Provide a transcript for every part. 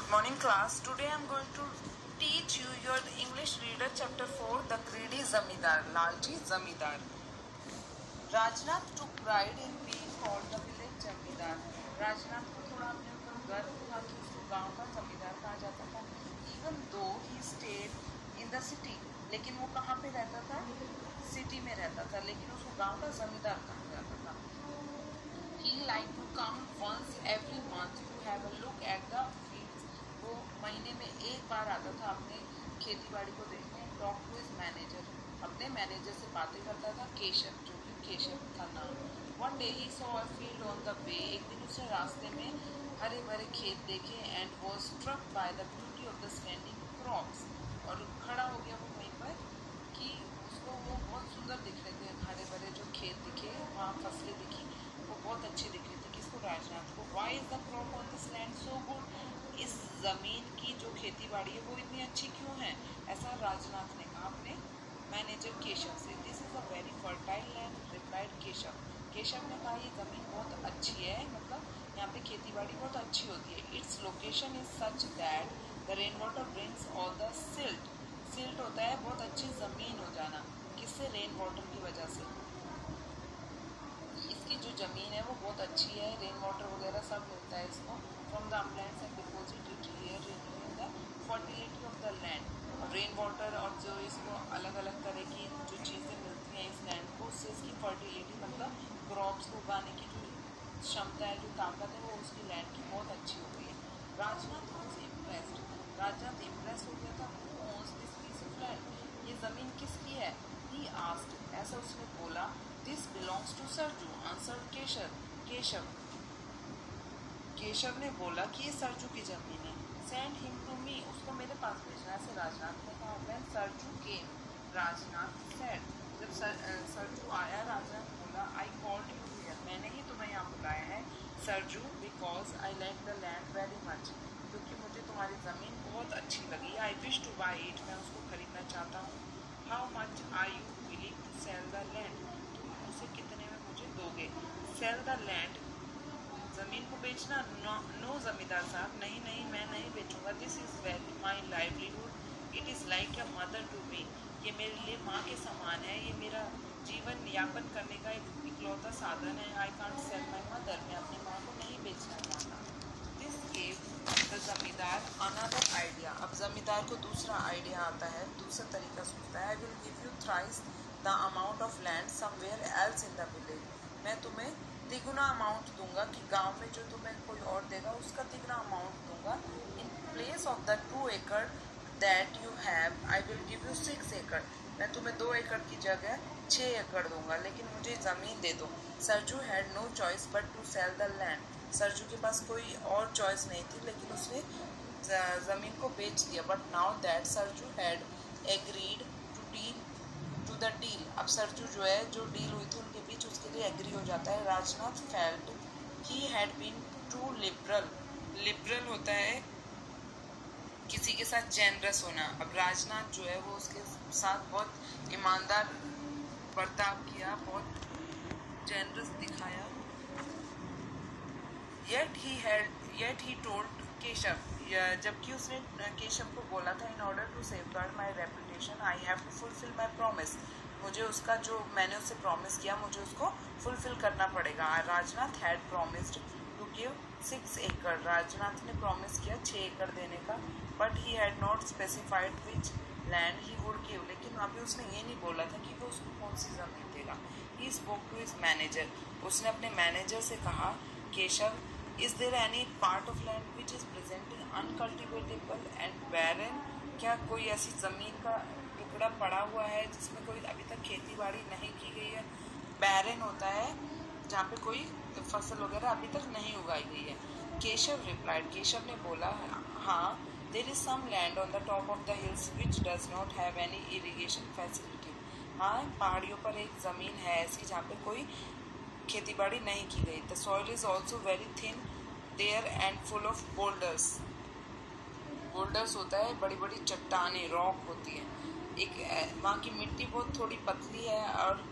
Good morning class. Today I am going to teach you your English reader chapter 4 The Greedy Zamindar, Lalji Zamindar. Rajnath took pride in being called the village Zamindar. Rajnath को थोड़ा अपने ऊपर गर्व था कि उसको गांव का जमींदार कहा जाता था. Even though he stayed in the city, लेकिन वो कहाँ पे रहता था? सिटी में रहता था, लेकिन उसको गांव का जमींदार कहा जाता था. He liked to come once every month to have a look at the fields. वो महीने में एक बार आता था अपने खेती बाड़ी को देखने. टॉक टू हिज मैनेजर, अपने मैनेजर से बातें करता था. केशव, जो कि केशव था नाम. One day he saw a field on the way. एक दिन उसने रास्ते में हरे भरे खेत देखे and was struck by the beauty of the standing crops. और खड़ा हो गया वो वहीं पर कि उसको वो बहुत सुंदर दिख रहे थे. हरे भरे जो खेत दिखे, वहाँ फसलें दिखी, वो बहुत अच्छी दिख रही थी. किसको? राजनाथ को. Why is the crop on this land so good. इस ज़मीन की जो खेती बाड़ी है वो इतनी अच्छी क्यों है? ऐसा राजनाथ ने कहा अपने मैनेजर केशव से. This is a very fertile land, replied Keshav. Keshav ने कहा ये ज़मीन बहुत अच्छी है, मतलब यहाँ पे खेती बाड़ी बहुत अच्छी होती है. Its location is such that the rain water brings all the silt. Silt होता है बहुत अच्छी ज़मीन हो जाना. किससे? रेन वाटर की वजह से. इसकी जो ज़मीन है वो बहुत अच्छी है, रेन वाटर वगैरह सब मिलता है इसको. From the Uplands and deposit it here renewing the fertility of the land. Rain water और जो इसको अलग अलग तरह की जो चीज़ें मिलती हैं इस लैंड को, उससे इसकी फर्टिलिटी मतलब क्रॉप्स को उगाने की जो क्षमता है, जो ताकत है, वो उसकी लैंड की बहुत अच्छी हो गई है. Rajnath was impressed. Rajnath impress हो गया था. Who owns this piece of land. ये ज़मीन किसकी है? ही आस्क्ड, ऐसा उसने बोला. This belongs to Sarju, answered Keshav. Keshav ने बोला कि ये सरजू की ज़मीन है. सेंड हिम टू मी, उसको मेरे पास भेजना, ऐसे राजनाथ ने कहा. When Sarju came, Rajnath said, जब सरजू आया, राजनाथ बोला. आई कॉल्ड यू हियर, मैंने ही तुम्हें यहाँ बुलाया है Sarju, because I like the land very much, क्योंकि मुझे तुम्हारी ज़मीन बहुत अच्छी लगी. I wish to buy it, मैं उसको खरीदना चाहता हूँ. How much are you willing to sell the land, तुम उसे कितने में मुझे दोगे? सेल द लैंड, ज़मीन को बेचना. नो ज़मींदार साहब, नहीं, मैं नहीं बेचूंगा. This is very my livelihood, it is like a mother to me. ये मेरे लिए माँ के समान है, ये मेरा जीवन यापन करने का एक इकलौता साधन है. I can't sell my mother, मैं अपनी माँ को नहीं बेचना चाहता. दिस गेव द ज़मींदार अनदर आइडिया. अब ज़मींदार को दूसरा आइडिया आता है, दूसरा तरीका सोचता है. I will give you thrice the amount of land somewhere else in the village. मैं तुम्हें तिगुना अमाउंट दूंगा कि गांव में जो तुम्हें कोई और देगा उसका तिगुना अमाउंट दूंगा. इन प्लेस ऑफ द 2 एकड़ that you have, I will give you 6 एकड़. मैं तुम्हें 2 एकड़ की जगह 6 एकड़ दूंगा, लेकिन मुझे ज़मीन दे दो. Sarju had no choice but to sell the land. Sarju के पास कोई और चॉइस नहीं थी, लेकिन उसने ज़मीन को बेच दिया. But now that Sarju had agreed to the deal. अब सरजू जो है, जो डील हुई थी उनके बीच, उसके लिए एग्री हो जाता है. Rajnath felt he had been too liberal. Liberal होता है किसी के साथ जेनरस होना. अब राजनाथ जो है वो उसके साथ बहुत ईमानदार बर्ताव किया, बहुत जेनरस दिखाया. येट ही टोल्ड केशव, जबकि उसने केशव को बोला था. In order to safeguard my reputation I have to fulfil my promise. मुझे उसका जो मैंने उससे प्रॉमिस किया, मुझे उसको फुलफिल करना पड़ेगा. Rajnath had promised to give 6 एकड़. राजनाथ ने प्रॉमिस किया 6 एकड़ देने का. But he had not specified which land he would give. लेकिन अभी उसने ये नहीं बोला था कि वो उसको कौन सी ज़मीन देगा. He spoke to his manager. उसने अपने मैनेजर से कहा. Keshav, is there any part of land which is presently uncultivatable and barren. क्या कोई ऐसी ज़मीन का टुकड़ा पड़ा हुआ है जिसमें कोई अभी तक खेती बाड़ी नहीं की गई है? बैरन होता है जहाँ पे कोई फसल वगैरह अभी तक नहीं उगाई गई है. केशव रिप्लाइड, केशव ने बोला. हाँ, there is some land on the top of the hills which does not have any irrigation facility. हाँ, पहाड़ियों पर एक ज़मीन है ऐसी जहाँ पे कोई खेती बाड़ी नहीं की गई. The soil is also very thin there and full of boulders. Boulders होता है बड़ी बड़ी चट्टानें, रॉक होती है. एक वहाँ की मिट्टी बहुत थोड़ी पतली है और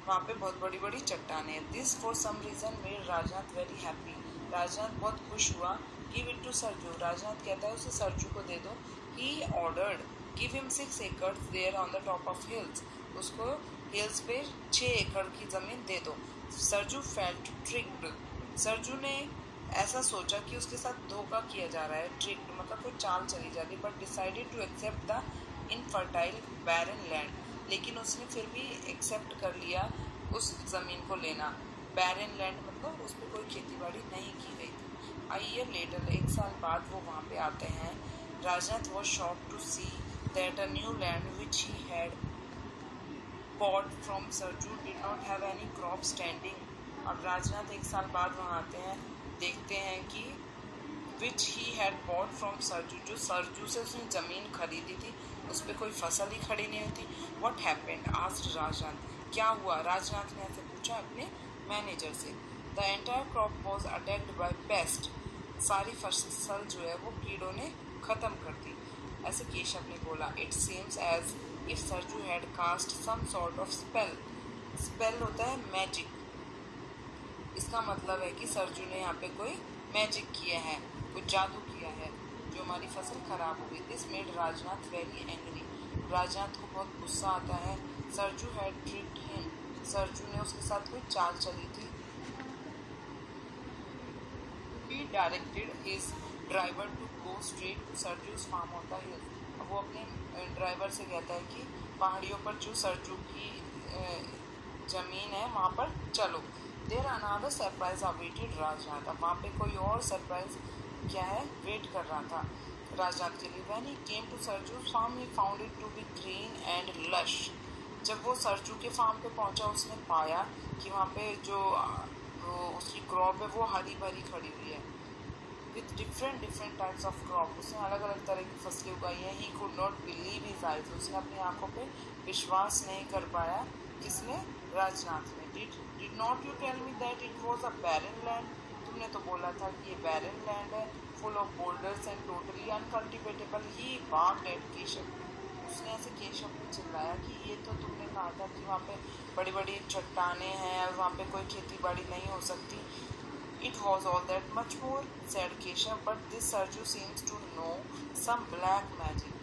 वहाँ पे बहुत बड़ी बड़ी चट्टानें हैं. This for some reason made Rajnath very happy. Rajnath बहुत खुश हुआ give it to Sarju. Rajnath कहता है उसे सरजू को दे दो। ही ऑर्डर्ड गिव हिम 6 एकड़ there on the top of hills. उसको हिल्स पे 6 एकड़ की ज़मीन दे दो। Sarju felt tricked. सरजू ने ऐसा सोचा कि उसके साथ धोखा किया जा रहा है। ट्रिक्ड मतलब कोई चाल चली जा रही, but decided to accept the infertile barren land. लेकिन उसने फिर भी एक्सेप्ट कर लिया उस ज़मीन को लेना। बैरन लैंड मतलब उस पर कोई खेती बाड़ी नहीं की गई थी। अ ईयर लेटर, 1 साल बाद वो वहाँ पे आते हैं। Rajnath was shocked to see that a new land which he had bought from Sarju did not have any crop standing। अब राजनाथ 1 साल बाद वहाँ आते हैं, देखते हैं कि which he had bought from Sarju, जो सरजू से उसने ज़मीन खरीदी थी उस पर कोई फसल ही खड़ी नहीं होती। व्हाट हैपेंड आस्क्ड राजनाथ, क्या हुआ? राजनाथ ने ऐसे पूछा अपने मैनेजर से। The entire crop was attacked by paste. सारी फसल जो है वो कीड़ों ने ख़त्म कर दी। ऐसे केशव ने बोला, it seems as if Sarju had cast some sort of spell. Spell होता है मैजिक। इसका मतलब है कि सरजू ने यहाँ पे कोई मैजिक किया है, कोई जादू किया है जो हमारी फसल खराब हो गई। This made Rajnath very angry. Rajnath को बहुत गुस्सा आता है। Sarju had tricked him. Sarju ने उसके साथ कोई चाल चली थी। He directed his driver to go straight to Sarju's farm on the hill। अब वो अपने ड्राइवर से कहता है कि पहाड़ियों पर जो सरजू की ज़मीन है वहाँ पर चलो। देर अनादर सरप्राइज अवेटेड राजनाथ। अब वहाँ पे कोई और सरप्राइज क्या है वेट कर रहा था राजनाथ के लिए। When he came to Sarju's farm, he found it to be green and lush। जब वो सरजू के फार्म पे पहुंचा उसने पाया कि वहाँ पे जो उसकी क्रॉप है वो हरी भरी खड़ी हुई है। With different types of crop, उसने अलग अलग तरह की फसलें उगाई हैं। He could not believe his eyes. उसने अपनी आंखों पे विश्वास नहीं कर पाया। किसने? राजनाथ ने। Did not you tell me that it was a barren land. तुमने तो बोला था कि ये बैरन लैंड है, full of boulders and totally uncultivatable. He barked at Keshav. उसने ऐसे केशव को चिल्लाया कि ये तो तुमने कहा था कि वहाँ पे बड़ी बड़ी चट्टानें हैं और वहाँ पे कोई खेती बाड़ी नहीं हो सकती। It was all that much more said Keshav, but this Sarju seems to know some black magic.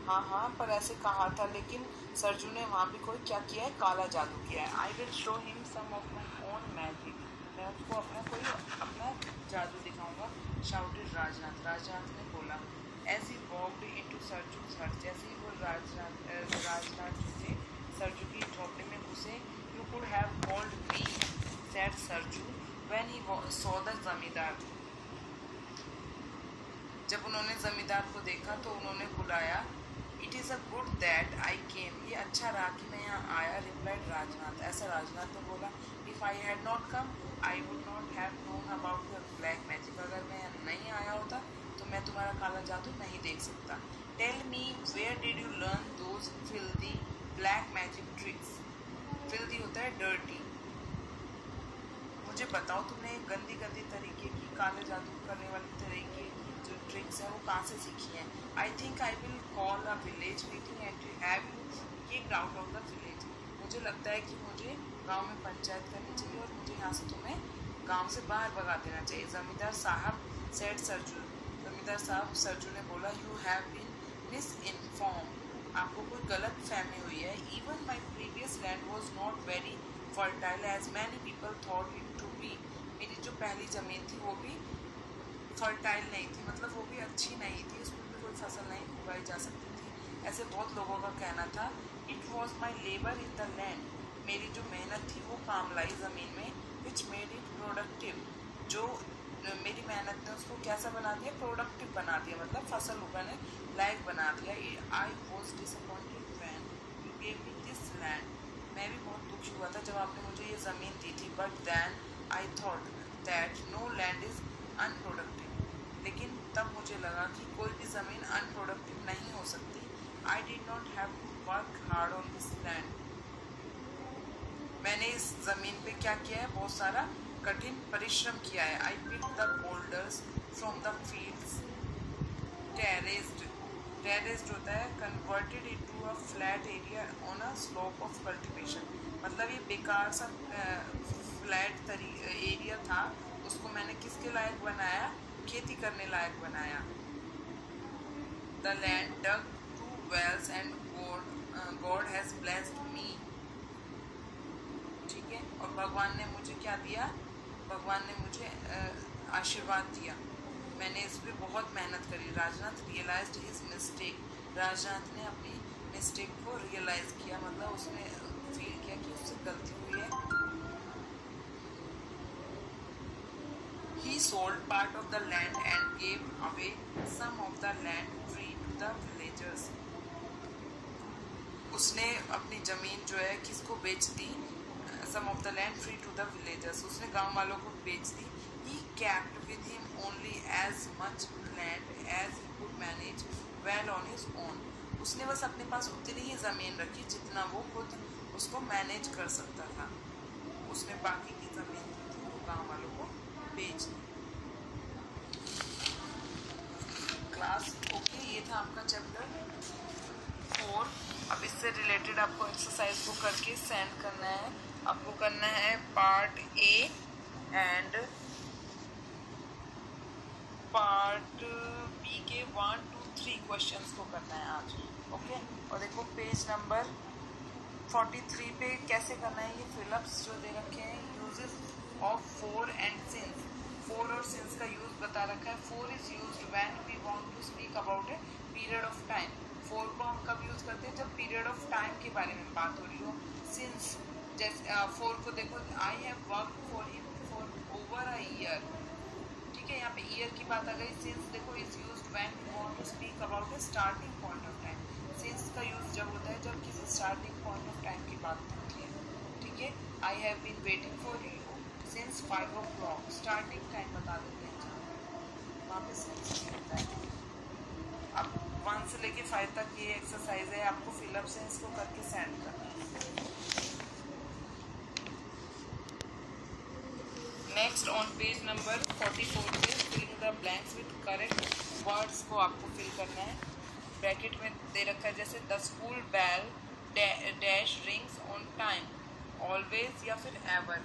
हाँ, पर ऐसे कहा था, लेकिन सरजू ने वहाँ भी कोई क्या किया है? काला जादू किया है। I will show him some of my own magic. मैं उसको अपना जादू दिखाऊंगा। शाउटेड राजनाथ। राजनाथ ने बोला। एज ही वॉक्ड इनटू सरजू's हट, जैसे ही वो राजनाथ से सरजू की झोपड़ी में घुसे। You could have called me, said Sarju when he saw the zamindar. जब उन्होंने जमींदार को देखा तो उन्होंने बुलाया। It is a good that I came. ये अच्छा रहा कि मैं यहाँ आया, रिप्लाइड राजनाथ। ऐसा राजनाथ ने बोला। If I had not come I would not have known about your black magic. अगर मैं नहीं आया होता तो मैं तुम्हारा काला जादू नहीं देख सकता। Tell me where did you learn those filthy black magic tricks. Filthy होता है डर्टी। मुझे बताओ तुमने गंदी तरीके की, काले जादू करने वाली तरीके की जो ट्रिक्स हैं वो कहाँ से सीखी हैं। I think I will call a village meeting and have you kicked out of the village. मुझे लगता है कि मुझे गांव में पंचायत करनी चाहिए और मुझे यहाँ से तुम्हें गांव से बाहर भगा देना चाहिए। जमींदार साहब, सेड सरजू। जमींदार साहब, सरजू ने बोला, you have been misinform. आपको कोई गलत फहमी हुई है। Even my previous land was not very fertile as many people thought it to be. मेरी जो पहली ज़मीन थी वो भी फर्टाइल नहीं थी, मतलब वो भी अच्छी नहीं थी, उसमें भी कोई फसल नहीं उगाई जा सकती थी, ऐसे बहुत लोगों का कहना था। It was my labour in the land. मेरी जो मेहनत थी वो काम लाई ज़मीन में। Which made it productive. जो मेरी मेहनत ने उसको कैसा बना दिया? प्रोडक्टिव बना दिया, मतलब फसल उगाने लायक बना दिया। I was disappointed when you gave me this land. मैं भी बहुत दुखी हुआ था जब आपने मुझे ये ज़मीन दी थी। But then I thought that no land is unproductive. लेकिन तब मुझे लगा कि कोई भी ज़मीन अनप्रोडक्टिव नहीं हो सकती। I did not have to work hard on this land. मैंने इस ज़मीन पे क्या किया है? बहुत सारा कठिन परिश्रम किया है। I pick the boulders from the fields. Terraced होता है converted into a flat area on a slope of cultivation. मतलब ये बेकार सा फ्लैट एरिया था, उसको मैंने किसके लायक बनाया? खेती करने लायक बनाया। The land dug 2 wells and God has blessed me। ठीक है, और भगवान ने मुझे क्या दिया, भगवान ने मुझे आशीर्वाद दिया, मैंने इस पर बहुत मेहनत करी। Rajnath realised his mistake, Rajnath ने अपनी मिस्टेक को रियलाइज किया, मतलब उसने फील किया कि उससे गलती हुई है। He sold part of the land and gave away some of the land free to the villagers। उसने अपनी जमीन जो है किसको बेच दी, some of the land free to the villagers, उसने गांव वालों को बेच दी। He kept with him only as much land as he could manage well on his own। उसने बस अपने पास उतनी ही ज़मीन रखी जितना वो खुद उसको मैनेज कर सकता था। उसने बाकी की ज़मीन वो गांव वालों को बेच दी। क्लास ओके, ये था आपका चैप्टर 4। अब इससे रिलेटेड आपको एक्सरसाइज को करके सेंड करना है। आपको करना है part A and part B के 1, 2, 3 क्वेश्चंस को करना है आज। ओके, और देखो पेज नंबर 43 पे कैसे करना है, ये फिलअप्स जो दे रखे हैं, uses of for and since. For और सिंस का यूज बता रखा है। For is used when we want to speak about a period of time. For को हम कब यूज करते हैं, जब पीरियड ऑफ टाइम के बारे में बात हो रही हो। सिंस जैसे फोर को देखो, I have work for him for over a year. ठीक है, यहाँ पे ईयर की बात आ गई। सिंस देखो is used when we want to speak about a starting point of time. Since का यूज जब होता है जब किसी स्टार्टिंग पॉइंट ऑफ टाइम की बात होती है। ठीक है, I have been waiting for you since 5 o'clock, starting time बता देते हैं वहाँ पे सिंस होता है। अब 1 से लेके 5 तक ये एक्सरसाइज है, आपको फिलअप से इसको करके सेंड करना है। नेक्स्ट ऑन पेज नंबर 44 पे filling the blanks with correct words को आपको फिल करना है। ब्रैकेट में दे रखा है जैसे the school bell dash rings on time, always या फिर एवर।